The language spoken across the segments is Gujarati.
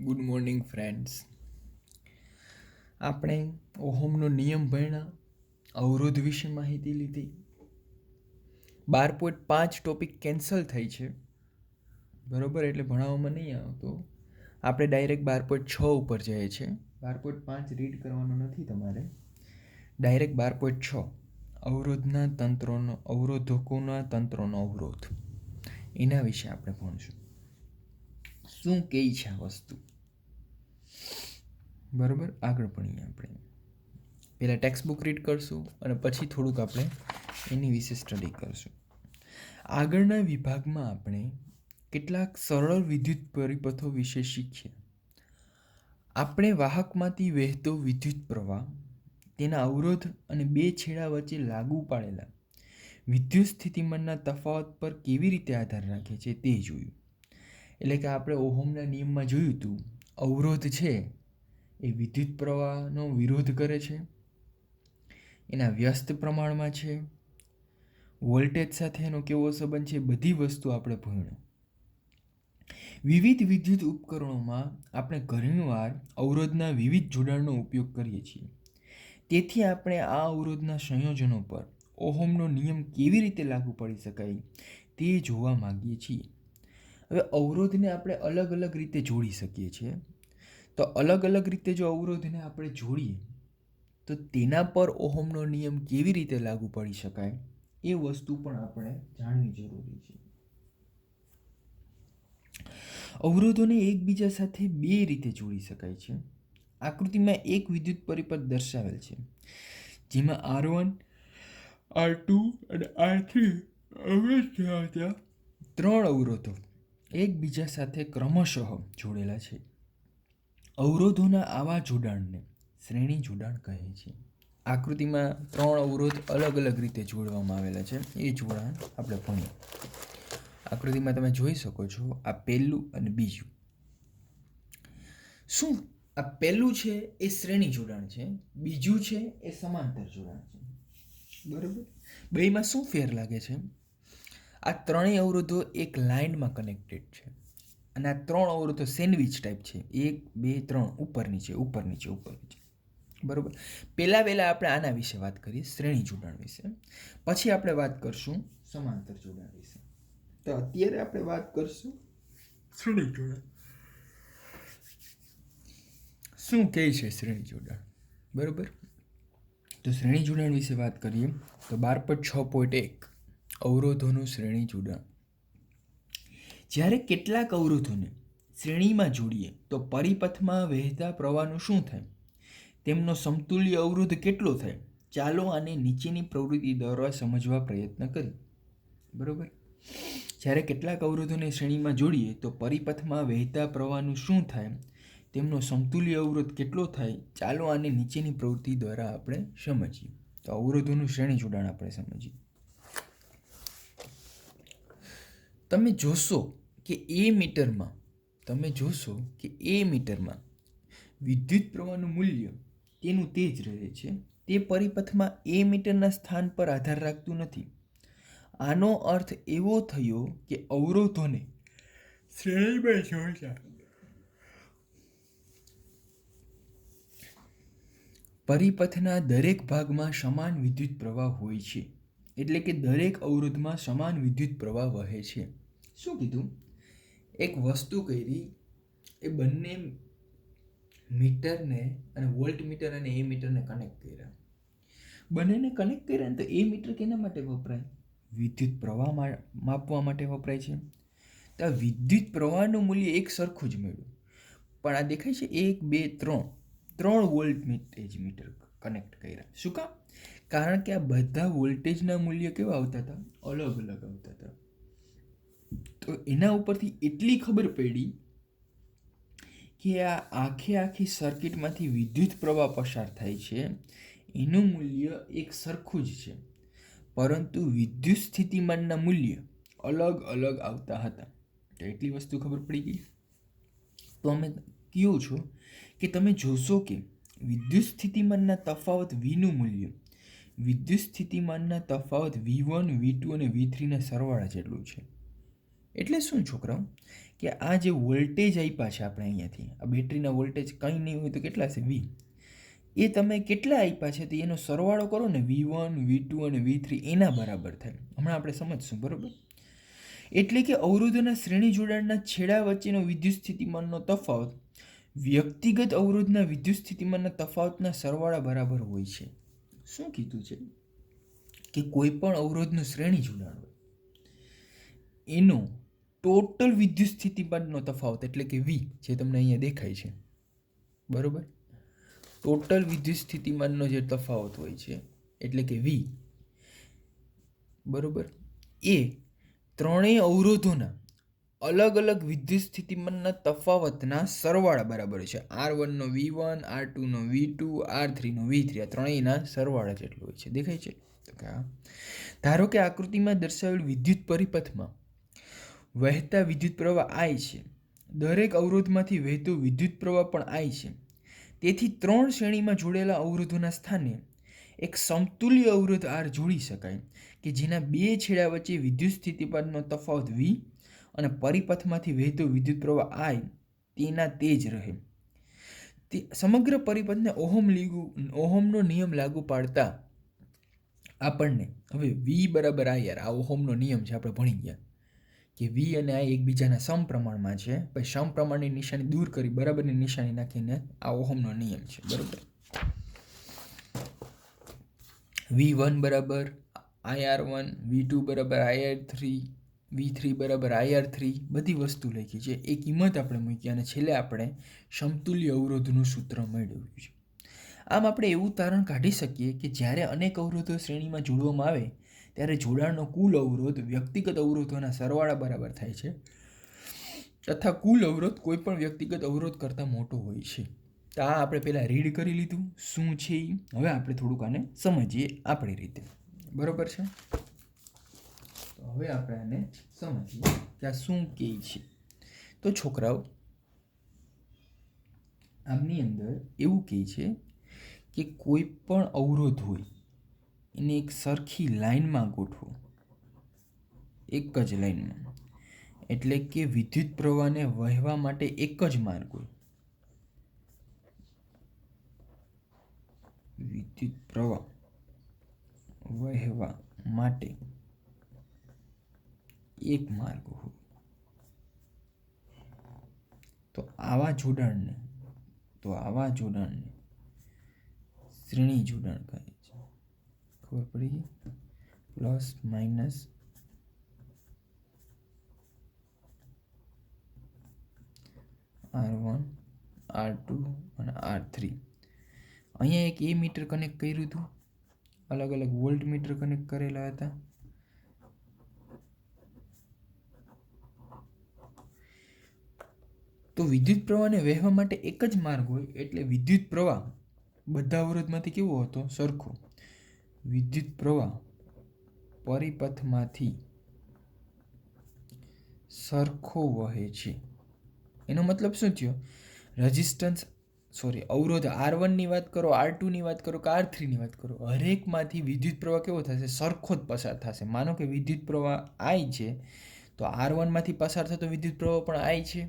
Good morning friends. આપણે ઓહમનો નિયમ ભણ્યા, અવરોધ વિશે માહિતી લીધી. 12.5 ટોપિક કેન્સલ થઈ છે, બરોબર, એટલે ભણાવવામાં નહીં આવતો. આપણે ડાયરેક્ટ 12.6 ઉપર જઈએ છીએ. 12.5 રીડ કરવાનો નથી તમારે, ડાયરેક્ટ 12.6 અવરોધકોના તંત્રોનો અવરોધ, એના વિશે આપણે ભણશું. શું કહે છે આ વસ્તુ, બરાબર. આગળ ભણીએ આપણે. પહેલાં ટેક્સ્ટ બુક રીડ કરશું અને પછી થોડુંક આપણે એની વિશે સ્ટડી કરશું. આગળના વિભાગમાં આપણે કેટલાક સરળ વિદ્યુત પરિપથો વિશે શીખ્યા. આપણે વાહકમાંથી વહેતો વિદ્યુત પ્રવાહ, તેના અવરોધ અને બે છેડા વચ્ચે લાગુ પાડેલા વિદ્યુત સ્થિતિમાનના તફાવત પર કેવી રીતે આધાર રાખે છે તે જોયું. એટલે કે આપણે ઓહમના નિયમમાં જોયું હતું, અવરોધ છે એ વિદ્યુત પ્રવાહનો વિરોધ કરે છે, એના વ્યસ્ત પ્રમાણમાં છે, વોલ્ટેજ સાથે એનો કેવો સંબંધ છે, બધી વસ્તુ આપણે ભણ્યું. વિવિધ વિદ્યુત ઉપકરણોમાં આપણે ઘણીવાર અવરોધના વિવિધ જોડાણનો ઉપયોગ કરીએ છીએ. તેથી આપણે આ અવરોધના સંયોજનો પર ઓહમનો નિયમ કેવી રીતે લાગુ પાડી શકાય તે જોવા માંગીએ છીએ. હવે અવરોધને આપણે અલગ અલગ રીતે જોડી શકીએ છીએ. તો અલગ અલગ રીતે જો અવરોધને આપણે જોડીએ તો તેના પર ઓહમનો નિયમ કેવી રીતે લાગુ પાડી શકાય એ વસ્તુ પણ આપણે જાણવી જરૂરી છે. અવરોધોને એકબીજા સાથે બે રીતે જોડી શકાય છે. આકૃતિમાં એક વિદ્યુત પરિપથ દર્શાવેલ છે, જેમાં R1, R2 અને R3 અવરોધ ધરાવતા ત્રણ અવરોધો એકબીજા સાથે ક્રમશઃ જોડેલા છે. અવરોધોના આવા જોડાણને શ્રેણી જોડાણ કહે છે. આકૃતિમાં ત્રણ અવરોધ અલગ અલગ રીતે જોડવામાં આવેલા છે, એ જોડાણ આપણે ભણીએ. આકૃતિમાં તમે જોઈ શકો છો, આ પહેલું અને બીજું. શું આ પહેલું છે એ શ્રેણી જોડાણ છે, બીજું છે એ સમાંતર જોડાણ છે, બરોબર. બેમાં શું ફેર લાગે છે? આ ત્રણેય અવરોધો એક લાઇનમાં કનેક્ટેડ છે અને આ ત્રણ અવરોધો સેન્ડવિચ ટાઈપ છે, 1 2 3, ઉપર નીચે ઉપર નીચે ઉપર નીચે, બરોબર. પહેલાં આપણે આના વિશે વાત કરીએ, શ્રેણી જોડાણ વિશે. પછી આપણે વાત કરશું સમાંતર જોડાણ વિશે. તો અત્યારે આપણે વાત કરશું શ્રેણી જોડાણ. શું કહે છે શ્રેણી જોડાણ, બરોબર. તો શ્રેણી જોડાણ વિશે વાત કરીએ તો 12.6.1 અવરોધોનું શ્રેણી જોડાણ. જ્યારે કેટલાક અવરોધોને શ્રેણીમાં જોડીએ તો પરિપથમાં વહેતા પ્રવાહનું શું થાય, તેમનો સમતુલ્ય અવરોધ કેટલો થાય, ચાલો આને નીચેની પ્રવૃત્તિ દ્વારા સમજવા પ્રયત્ન કરીએ, બરોબર. જ્યારે કેટલાક અવરોધોને શ્રેણીમાં જોડીએ તો પરિપથમાં વહેતા પ્રવાહનું શું થાય, તેમનો સમતુલ્ય અવરોધ કેટલો થાય, ચાલો આને નીચેની પ્રવૃત્તિ દ્વારા આપણે સમજીએ. તો અવરોધોનું શ્રેણી જોડાણ આપણે સમજીએ. તમે જોશો કે એ મીટરમાં વિદ્યુત પ્રવાહનું મૂલ્ય તેનું તે જ રહે છે. તે પરિપથમાં એ મીટરના સ્થાન પર આધાર રાખતું નથી. આનો અર્થ એવો થયો કે અવરોધોને શ્રેણીમાં જોડતા પરિપથના દરેક ભાગમાં સમાન વિદ્યુત પ્રવાહ હોય છે. એટલે કે દરેક અવરોધમાં સમાન વિદ્યુત પ્રવાહ વહે છે. શું કીધું? એક વસ્તુ કરી, એ બંને મીટરને અને વોલ્ટ મીટર અને એ મીટરને કનેક્ટ કર્યા. બંનેને કનેક્ટ કર્યા ને તો એ મીટર કેના માટે વપરાય? વિદ્યુત પ્રવાહ માપવા માટે વપરાય છે. તો આ વિદ્યુત પ્રવાહનું મૂલ્ય એક સરખું જ મળ્યું, પણ આ દેખાય છે 1 2 3 વોલ્ટ મીટર કનેક્ટ કર્યા. શું કામ? કારણ કે આ બધા વોલ્ટેજના મૂલ્ય કેવા આવતા હતા? અલગ અલગ આવતા હતા. તો એના ઉપરથી એટલી ખબર પડી કે આ આખી સર્કિટમાંથી વિદ્યુત પ્રવાહ પસાર થાય છે, એનું મૂલ્ય એક સરખું જ છે, પરંતુ વિદ્યુત સ્થિતિમાનના મૂલ્ય અલગ અલગ આવતા હતા. તો એટલી વસ્તુ ખબર પડી ગઈ. તો અમે કહ્યું છું કે તમે જોશો કે વિદ્યુત સ્થિતિમાનના તફાવત Vનું મૂલ્ય વિદ્યુત સ્થિતિમાનના તફાવત V1, V2 અને V3ના સરવાળા જેટલું છે. એટલે શું છોકરાઓ? કે કે આ જે વોલ્ટેજ આપ્યા છે આપણે અહીંયાથી, આ બેટરીના વોલ્ટેજ કંઈ નહીં હોય તો કેટલા છે વી, એ તમે કેટલા આપ્યા છે તો એનો સરવાળો કરો ને V1 V2 અને V3 એના બરાબર થાય. હમણાં આપણે સમજશું, બરાબર. એટલે કે અવરોધોના શ્રેણી જોડાણના છેડા વચ્ચેનો વિદ્યુત સ્થિતિમાનનો તફાવત વ્યક્તિગત અવરોધના વિદ્યુત સ્થિતિમાનના તફાવતના સરવાળા બરાબર હોય છે. શું કીધું છે કે કોઈ પણ અવરોધનું શ્રેણી જોડાણ હોય એનો ટોટલ વિદ્યુત સ્થિતિમાનનો તફાવત એટલે કે V જે તમને અહીંયા દેખાય છે, બરોબર. ટોટલ વિદ્યુત સ્થિતિમાનનો જે તફાવત હોય છે એટલે કે V, બરોબર, એ ત્રણેય અવરોધોના અલગ અલગ વિદ્યુત સ્થિતિમાનના તફાવતના સરવાળા બરાબર છે. R1 નો V1, R2 નો V2, R3 નો V3, આ ત્રણેયના સરવાળા જેટલું હોય છે. દેખાય છે? ધારો કે આકૃતિમાં દર્શાવેલ વિદ્યુત પરિપથમાં વહેતા વિદ્યુત પ્રવાહ I છે. દરેક અવરોધમાંથી વહેતું વિદ્યુત પ્રવાહ પણ I છે. તેથી ત્રણ શ્રેણીમાં જોડેલા અવરોધોના સ્થાને એક સમતુલ્ય અવરોધ R જોડી શકાય કે જેના બે છેડા વચ્ચે વિદ્યુત સ્થિતિમાનનો તફાવત V અને પરિપથમાંથી વહેતો વિદ્યુત પ્રવાહ I તેના તે જ રહે. સમગ્ર પરિપથને ઓહમનો નિયમ લાગુ પાડતા આપણને હવે V બરાબર IR, આ ઓહમનો નિયમ છે, આપણે ભણી ગયા કે V અને I એકબીજાના સમપ્રમાણમાં છે. પછી સમપ્રમાણની નિશાની દૂર કરી બરાબરની નિશાની નાખીને આ ઓહમનો નિયમ છે, બરાબર. V1 બરાબર IR1, V2 બરાબર IR3, V3 બરાબર IR3, બધી વસ્તુ લખી છે, એ કિંમત આપણે મૂકી અને છેલ્લે આપણે સમતુલ્ય અવરોધનું સૂત્ર મેળવ્યું છે. આમ આપણે એવું તારણ કાઢી શકીએ કે જ્યારે અનેક અવરોધો શ્રેણીમાં જોડવામાં આવે ત્યારે જોડાણનો કુલ અવરોધ વ્યક્તિગત અવરોધોના સરવાળા બરાબર થાય છે તથા કુલ અવરોધ કોઈ પણ વ્યક્તિગત અવરોધ કરતાં મોટો હોય છે. તો આ આપણે પહેલાં રીડ કરી લીધું શું છે એ. હવે આપણે થોડુંક આને સમજીએ આપણી રીતે, બરાબર છે. તો હવે આપણે આને સમજીએ કે આ શું કહે છે. તો છોકરાઓ, આમની અંદર એવું કહે છે કે કોઈ પણ અવરોધ હોય એને એક સરખી લાઈનમાં ગોઠવો, એક જ લાઈનમાં, એટલે કે વિદ્યુત પ્રવાહને વહેવા માટે એક જ માર્ગ હોય. વિદ્યુત પ્રવાહ વહેવા માટે એક માર્ગ હોય. તો આવા જોડાણને શ્રેણી જોડાણ કહે છે. ખબર પડી ગઈ? પ્લસ માઇનસ R1, R2 અને R3. અહીંયા એક એ મીટર કનેક્ટ કર્યું હતું, અલગ અલગ વોલ્ટ મીટર કનેક્ટ કરેલા હતા. તો વિદ્યુત પ્રવાહને વહેવા માટે એક જ માર્ગ હોય એટલે વિદ્યુત પ્રવાહ બધા અવરોધમાંથી કેવો હતો? સરખો. વિદ્યુત પ્રવાહ પરિપથમાંથી સરખો વહે છે. એનો મતલબ શું થયો? અવરોધ R1 ની વાત કરો, R2 ની વાત કરો કે R3 ની વાત કરો, હરેકમાંથી વિદ્યુત પ્રવાહ કેવો થશે? સરખો જ પસાર થશે. માનો કે વિદ્યુત પ્રવાહ I છે તો R1 માંથી પસાર થતો વિદ્યુત પ્રવાહ પણ I છે,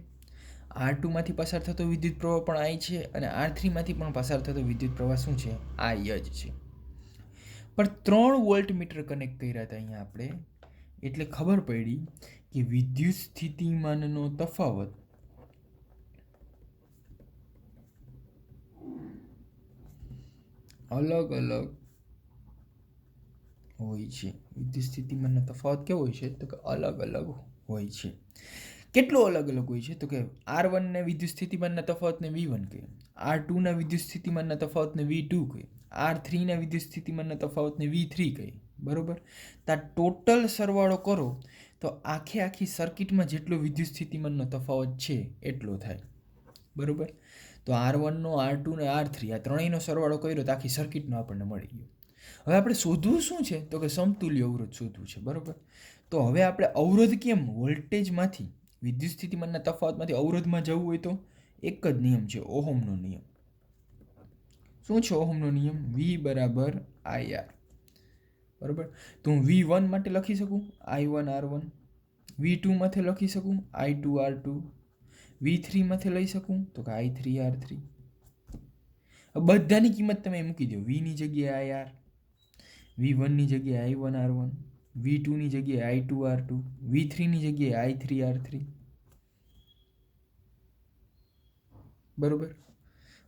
R2 માંથી પસાર થતો વિદ્યુત પ્રવાહ પણ I છે અને R3 માંથી પણ પસાર થતો વિદ્યુત પ્રવાહ શું છે? I જ છે. પણ 3 વોલ્ટ મીટર કનેક્ટ કર્યા હતા અહીંયા આપણે, એટલે ખબર પડી કે વિદ્યુત સ્થિતિમાનનો તફાવત અલગ અલગ હોય છે. વિદ્યુત સ્થિતિમાનનો તફાવત કેવો હોય છે? તો કે અલગ અલગ હોય છે. કેટલો અલગ અલગ હોય છે? તો કે R1 ને વિદ્યુત સ્થિતિમાનના તફાવતને V1 કહે, R2 ના વિદ્યુત સ્થિતિમાનના તફાવતને V2 કહે, R3 ના વિદ્યુત સ્થિતિમાનના તફાવતને V3 કહે, બરોબર. તો ટોટલ સરવાળો કરો તો આખી સર્કિટમાં જેટલો વિદ્યુત સ્થિતિમાનનો તફાવત છે એટલો થાય, બરોબર. તો R1 નો, R2 ને R3 આ ત્રણેયનો સરવાળો કર્યો તો આખી સર્કિટનો આપણને મળી ગયો. હવે આપણે શોધવું શું છે? તો કે સમતુલ્ય અવરોધ શોધવું છે, બરોબર. તો હવે આપણે અવરોધ કેમ વોલ્ટેજમાંથી વિદ્યુત સ્થિતિમાનના તફાવતમાંથી અવરોધમાં જવું હોય તો એક જ નિયમ છે, ઓહમનો નિયમ. શું છે ઓહમનો નિયમ? V બરાબર IR, બરોબર. તો હું V1 માટે લખી શકું I1 R1, V2 માંથી લખી શકું I2R2, V3 માંથી લઈ શકું તો કે I3R3. બધાની કિંમત તમે મૂકી દો. V ની જગ્યાએ IR, V1 ની જગ્યાએ I1R1, V2 ની જગ્યાએ I2R2, V3 ની જગ્યાએ I3R3. બરોબર.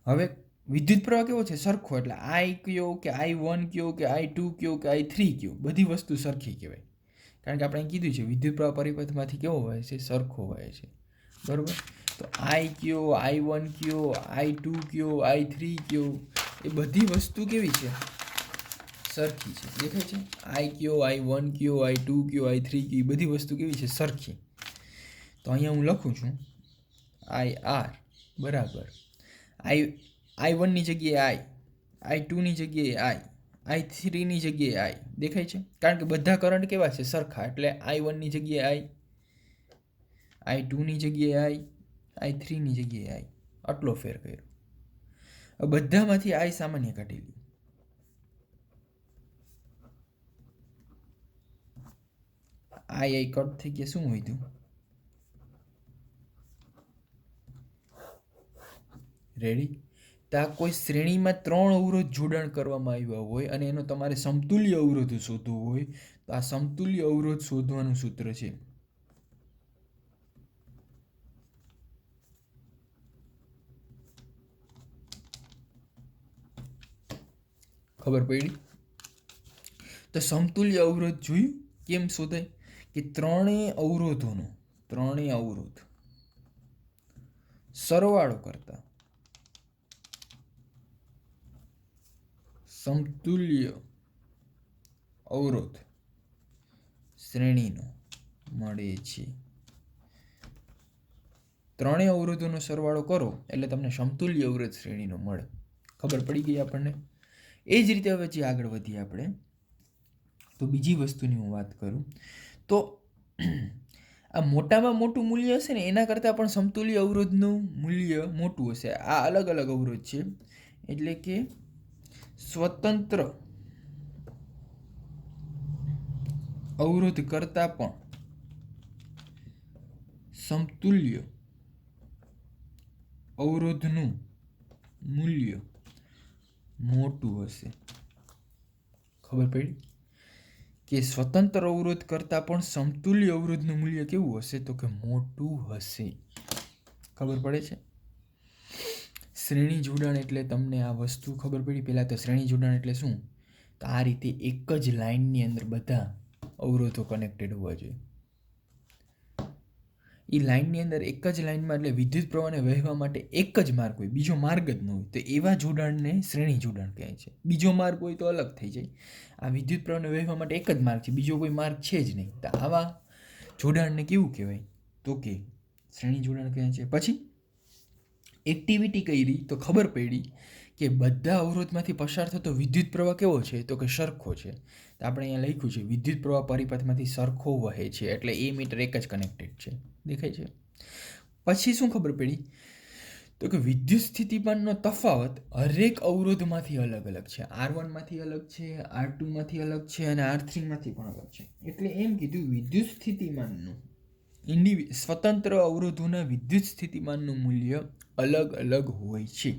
હવે વિદ્યુત પ્રવાહ કેવો છે? સરખો. એટલે I કયો કે I1 કયો કે I2 કયો કે I3 કયો, બધી વસ્તુ સરખી કહેવાય. કારણ કે આપણે કીધું છે વિદ્યુત પ્રવાહ પરિપથમાંથી કેવો વહે છે? સરખો વહે છે. બરોબર. તો I કયો, I1 કયો, I2 કયો, I3 કયો, એ બધી વસ્તુ કેવી છે? સરખી છે. દેખાય છે? I કયો, I1 કયો, I2 કયો, I3 કયો, એ બધી વસ્તુ કેવી છે? સરખી. તો અહીંયા હું લખું છું IR બરાબર I1 ની જગ્યાએ I2 ની જગ્યાએ I3 ની જગ્યાએ I. દેખાય છે? કારણ કે બધા કરંટ કેવા છે? સરખા. એટલે I1 ની જગ્યાએ I2 ની જગ્યાએ I3 ની જગ્યાએ I. આટલો ફેર કર્યો. બધામાંથી I સામાન્ય કાઢી લ્યો. I કટ થઈ ગયા. શું વધ્યું? રેડી? તો આ કોઈ શ્રેણીમાં 3 અવરોધ જોડાણ કરવામાં આવ્યા હોય અને એનો તમારે સમતુલ્ય અવરોધ શોધવો હોય તો આ સમતુલ્ય અવરોધ શોધવાનું સૂત્ર છે. ખબર પડી? તો સમતુલ્ય અવરોધ જોયું કેમ શોધાય? કે ત્રણેય અવરોધ સરવાળો કરતા સમતુલ્ય અવરોધ શ્રેણીનો મળે છે. ત્રણેય અવરોધોનો સરવાળો કરો એટલે તમને સમતુલ્ય અવરોધ શ્રેણીનો મળે. ખબર પડી ગઈ આપણને? એ જ રીતે હવે જે આગળ વધીએ આપણે તો બીજી વસ્તુની હું વાત કરું તો આ મોટામાં મોટું મૂલ્ય હશે ને એના કરતાં પણ સમતુલ્ય અવરોધનું મૂલ્ય મોટું હશે. આ અલગ અલગ અવરોધ છે એટલે કે સ્વતંત્ર અવરોધ કરતાં પણ સમતુલ્ય અવરોધનું મૂલ્ય મોટું હશે. ખબર પડી? કે સ્વતંત્ર અવરોધ કરતાં પણ સમતુલ્ય અવરોધનું મૂલ્ય કેવું હશે? તો કે મોટું હશે. ખબર પડે છે? શ્રેણી જોડાણ એટલે તમને આ વસ્તુ ખબર પડી. પહેલાં તો શ્રેણી જોડાણ એટલે શું? તો આ રીતે એક જ લાઇનની અંદર બધા અવરોધો કનેક્ટેડ હોવા જોઈએ. એ લાઇનની અંદર એક જ લાઇનમાં એટલે વિદ્યુત પ્રવાહને વહેવા માટે એક જ માર્ગ હોય, બીજો માર્ગ જ ન હોય, તો એવા જોડાણને શ્રેણી જોડાણ કહે છે. બીજો માર્ગ હોય તો અલગ થઈ જાય. આ વિદ્યુત પ્રવાહને વહેવા માટે એક જ માર્ગ છે, બીજો કોઈ માર્ગ છે જ નહીં. તો આવા જોડાણને કેવું કહેવાય? તો કે શ્રેણી જોડાણ કહે છે. પછી એક્ટિવિટી કરી તો ખબર પડી કે બધા અવરોધમાંથી પસાર થતો વિદ્યુત પ્રવાહ કેવો છે? તો કે સરખો છે. તો આપણે અહીંયા લખ્યું છે વિદ્યુત પ્રવાહ પરિપથમાંથી સરખો વહે છે. એટલે એ મીટર એક જ કનેક્ટેડ છે. દેખાય છે? પછી શું ખબર પડી? તો કે વિદ્યુત સ્થિતિમાનનો તફાવત હરેક અવરોધમાંથી અલગ અલગ છે. R1 માંથી અલગ છે, R2 માંથી અલગ છે અને R3 માંથી પણ અલગ છે. એટલે એમ કીધું વિદ્યુત સ્થિતિમાનનું સ્વતંત્ર અવરોધોના વિદ્યુત સ્થિતિમાનનું મૂલ્ય અલગ અલગ હોય છે.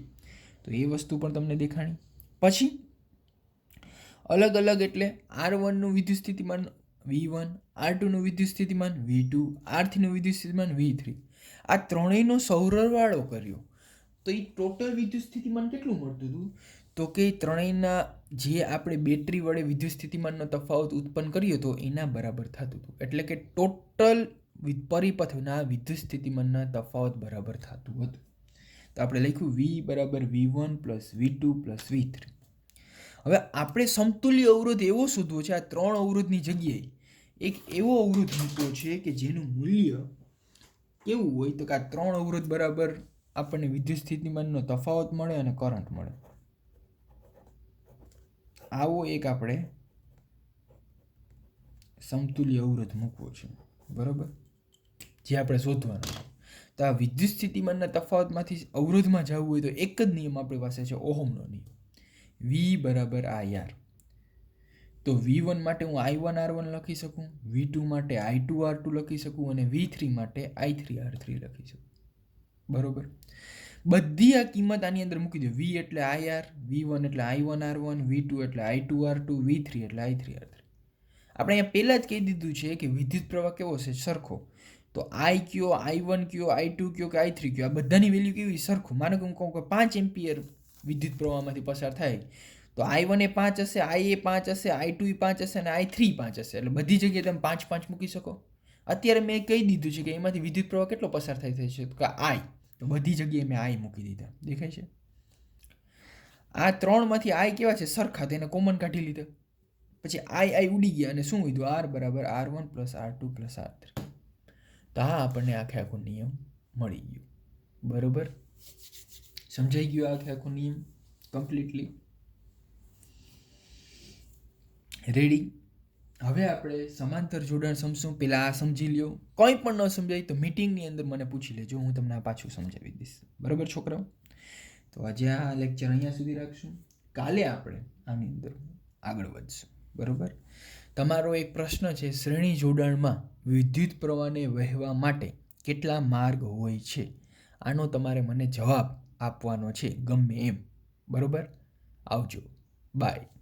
તો એ વસ્તુ પણ તમને દેખાણી. પછી અલગ અલગ એટલે R1 નું વિદ્યુત સ્થિતિમાન V1, R2 નું વિદ્યુત સ્થિતિમાન V2, R3 નું વિદ્યુત સ્થિતિમાન V3. આ ત્રણેયનો સરવાળો કર્યો તો એ ટોટલ વિદ્યુત સ્થિતિમાન કેટલું મળતું હતું? તો કે ત્રણેયના જે આપણે બેટરી વડે વિદ્યુત સ્થિતિમાનનો તફાવત ઉત્પન્ન કર્યો હતો એના બરાબર થતું હતું. એટલે કે ટોટલ પરિપથના વિદ્યુત સ્થિતિમાનના તફાવત બરાબર થતું હતું. તો આપણે લખ્યું V બરાબર V1 plus V2 plus V3. હવે આપણે સમતુલ્ય અવરોધ એવો શોધવો છે. આ ત્રણ અવરોધની જગ્યાએ એક એવો અવરોધ મૂકવો છે કે જેનું મૂલ્ય કેવું હોય? તો કે આ ત્રણ અવરોધ બરાબર આપણને વિદ્યુત સ્થિતિમાનનો તફાવત મળે અને કરંટ મળે. આવો એક આપણે સમતુલ્ય અવરોધ મૂકવો છે. બરાબર? જે આપણે શોધવાનો છે. તો આ વિદ્યુત સ્થિતિમાનના તફાવતમાંથી અવરોધમાં જવું હોય તો એક જ નિયમ આપણી પાસે છે, ઓહમનો નિયમ. V બરાબર IR. તો V1 માટે હું I1R1 લખી શકું, V2 માટે I2R2 લખી શકું અને V3 માટે I3R3 લખી શકું. બરોબર. બધી આ કિંમત આની અંદર મૂકી દો. V એટલે IR, V1 એટલે I1R1, V2 એટલે I2R2, V3 એટલે I3R3. આપણે અહીંયા પહેલાં જ કહી દીધું છે કે વિદ્યુત પ્રવાહ કેવો છે? સરખો. તો I કયો, I1 કયો, I2 કયો કે I3 કયો, આ બધાની વેલ્યુ કેવી? સરખું. માનો કે હું કહું કે 5 એમ્પિયર વિદ્યુત પ્રવાહમાંથી પસાર થાય, તો I1 એ 5 હશે, I એ 5 હશે, I2 એ 5 હશે અને I3 5 હશે. એટલે બધી જગ્યાએ તમે 5 5 મૂકી શકો. અત્યારે મેં કહી દીધું છે કે એમાંથી વિદ્યુત પ્રવાહ કેટલો પસાર થાય છે? કે I. તો બધી જગ્યાએ મેં I મૂકી દીધા. દેખાય છે? આ ત્રણમાંથી I કેવા છે? સરખા. તેને કોમન કાઢી લીધા. પછી I ઉડી ગયા અને શું વધ્યું? R બરાબર R1 plus R2 plus R3. તો હા, આપણને આખે આખો નિયમ મળી ગયો. બરોબર? સમજાઈ ગયો આખે આખો નિયમ કમ્પ્લીટલી? રેડી? હવે આપણે સમાંતર જોડાણ સમજશું. પહેલાં આ સમજી લ્યો. કંઈ પણ ન સમજાય તો મીટિંગની અંદર મને પૂછી લેજો, હું તમને આ પાછું સમજાવી દઈશ. બરાબર છોકરાઓ? તો આજે આ લેક્ચર અહીંયા સુધી રાખશું. કાલે આપણે આની અંદર આગળ વધશું. બરાબર? તમારો એક પ્રશ્ન છે, શ્રેણી જોડાણમાં વિદ્યુત પ્રવાહને વહેવા માટે કેટલા માર્ગ હોય છે? આનો તમારે મને જવાબ આપવાનો છે ગમે એમ. બરાબર? આવજો. બાય.